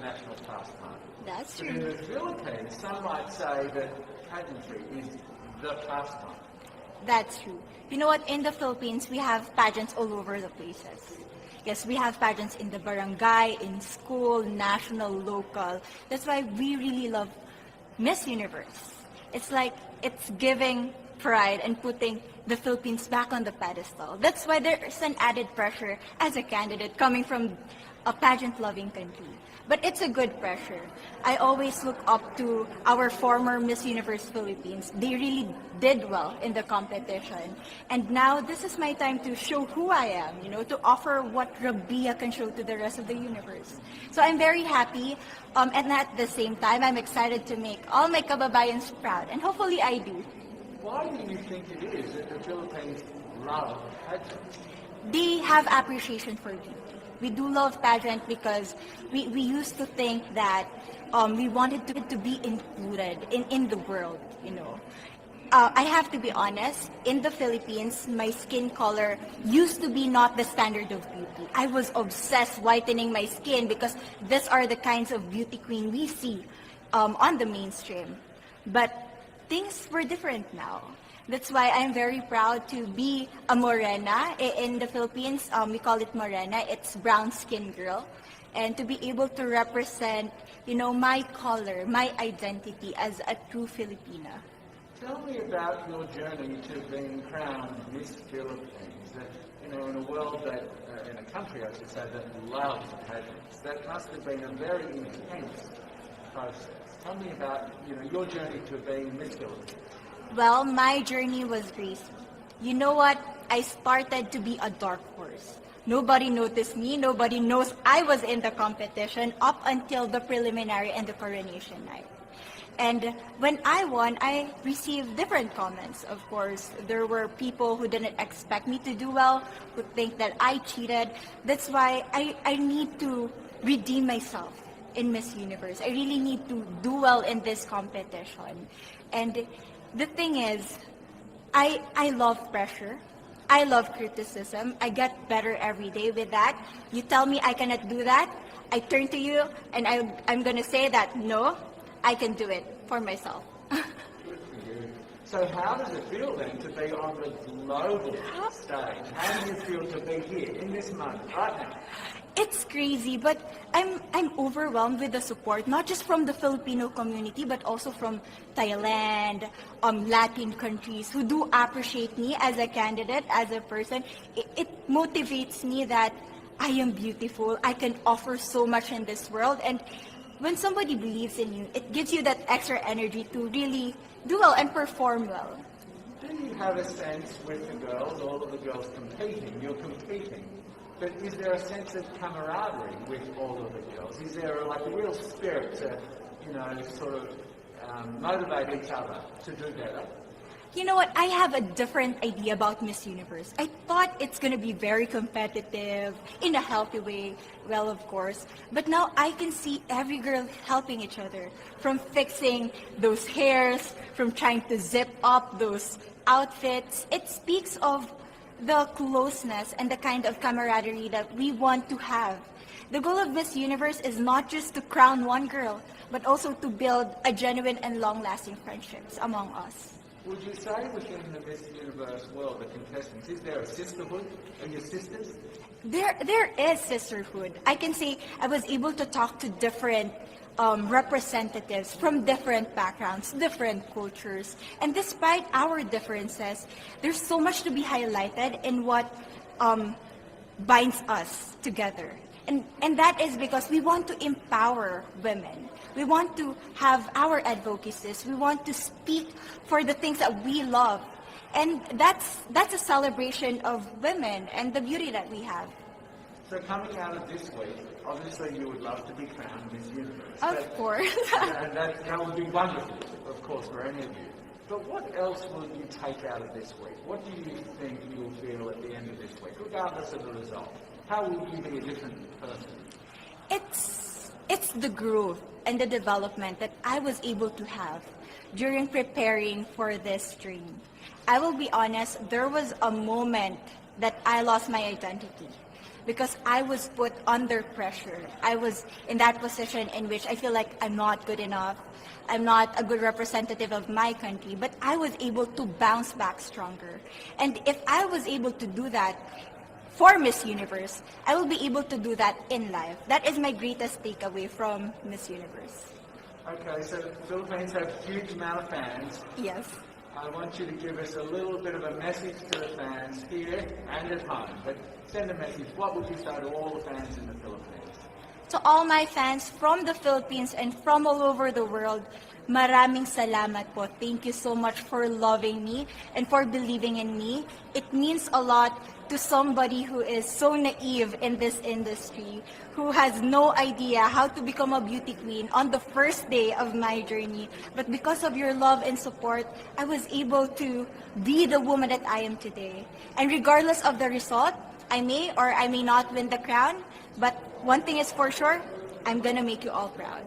national pastime. That's But in true. the Philippines, some might say that pageantry is the pastime. That's true. You know what? In the Philippines, we have pageants all over the places. Yes, we have pageants in the barangay, in school, national, local. That's why we really love Miss Universe. It's like it's giving pride and putting the Philippines back on the pedestal. That's why there's an added pressure as a candidate coming from a pageant-loving country. But it's a good pressure. I always look up to our former Miss Universe Philippines. They really did well in the competition. And now this is my time to show who I am, to offer what Rabiya can show to the rest of the universe. So I'm very happy, and at the same time, I'm excited to make all my kababayans proud. And hopefully I do. Why do you think it is that the Philippines love pageants? They have appreciation for beauty. We do love pageant because we used to think that we wanted to be included in the world. I have to be honest, in the Philippines, my skin color used to be not the standard of beauty. I was obsessed whitening my skin because these are the kinds of beauty queen we see on the mainstream. But things were different now. That's why I'm very proud to be a morena. In the Philippines, we call it morena. It's brown skin girl. And to be able to represent, my color, my identity as a true Filipina. Tell me about your journey to being crowned Miss Philippines. In a world that, in a country, I should say, that loves pageants. That must have been a very intense process. Tell me about, your journey to being Miss Philippines. Well, my journey was crazy. You know what? I started to be a dark horse. Nobody noticed me. Nobody knows I was in the competition up until the preliminary and the coronation night. And when I won, I received different comments. Of course, there were people who didn't expect me to do well, who think that I cheated. That's why I need to redeem myself in Miss Universe. I really need to do well in this competition. And the thing is, I love pressure. I love criticism. I get better every day with that. You tell me I cannot do that, I turn to you and I'm going to say that, no, I can do it for myself. Good for you. So how does it feel then to be on the global stage? How do you feel to be here in this moment, right now? It's crazy, but I'm overwhelmed with the support, not just from the Filipino community, but also from Thailand, Latin countries who do appreciate me as a candidate, as a person. It motivates me that I am beautiful. I can offer so much in this world. And when somebody believes in you, it gives you that extra energy to really do well and perform well. Do you have a sense with the girls, all of the girls competing, you're competing, but is there a sense of camaraderie with all of the girls? Is there like a real spirit to, sort of motivate each other to do better? You know what? I have a different idea about Miss Universe. I thought it's going to be very competitive, in a healthy way, well, of course. But now I can see every girl helping each other, from fixing those hairs, from trying to zip up those outfits. It speaks of the closeness and the kind of camaraderie that we want to have. The goal of Miss Universe is not just to crown one girl, but also to build a genuine and long-lasting friendships among us. Would you say within the Miss Universe world, the contestants, is there a sisterhood? Are you sisters? There is sisterhood. I can say I was able to talk to different representatives from different backgrounds, different cultures. And despite our differences, there's so much to be highlighted in what binds us together. And that is because we want to empower women. We want to have our advocacies. We want to speak for the things that we love. And that's a celebration of women and the beauty that we have. So coming out of this week, obviously you would love to be crowned Miss Universe. Of course. And that would be wonderful, of course, for any of you. But what else will you take out of this week? What do you think you'll feel at the end of this week, regardless of the result? How will you be a different person? It's the growth and the development that I was able to have during preparing for this dream. I will be honest, there was a moment that I lost my identity. because I was put under pressure. I was in that position in which I feel like I'm not good enough. I'm not a good representative of my country, but I was able to bounce back stronger. And if I was able to do that for Miss Universe, I will be able to do that in life. That is my greatest takeaway from Miss Universe. Okay, so the Philippines have a huge amount of fans. Yes. I want you to give us a little bit of a message to the fans here and at home. But send a message. What would you say to all the fans in the Philippines? To all my fans from the Philippines and from all over the world, maraming salamat po. Thank you so much for loving me and for believing in me. It means a lot to somebody who is so naive in this industry, who has no idea how to become a beauty queen on the first day of my journey. But because of your love and support, I was able to be the woman that I am today. And regardless of the result, I may or I may not win the crown, but one thing is for sure, I'm gonna make you all proud.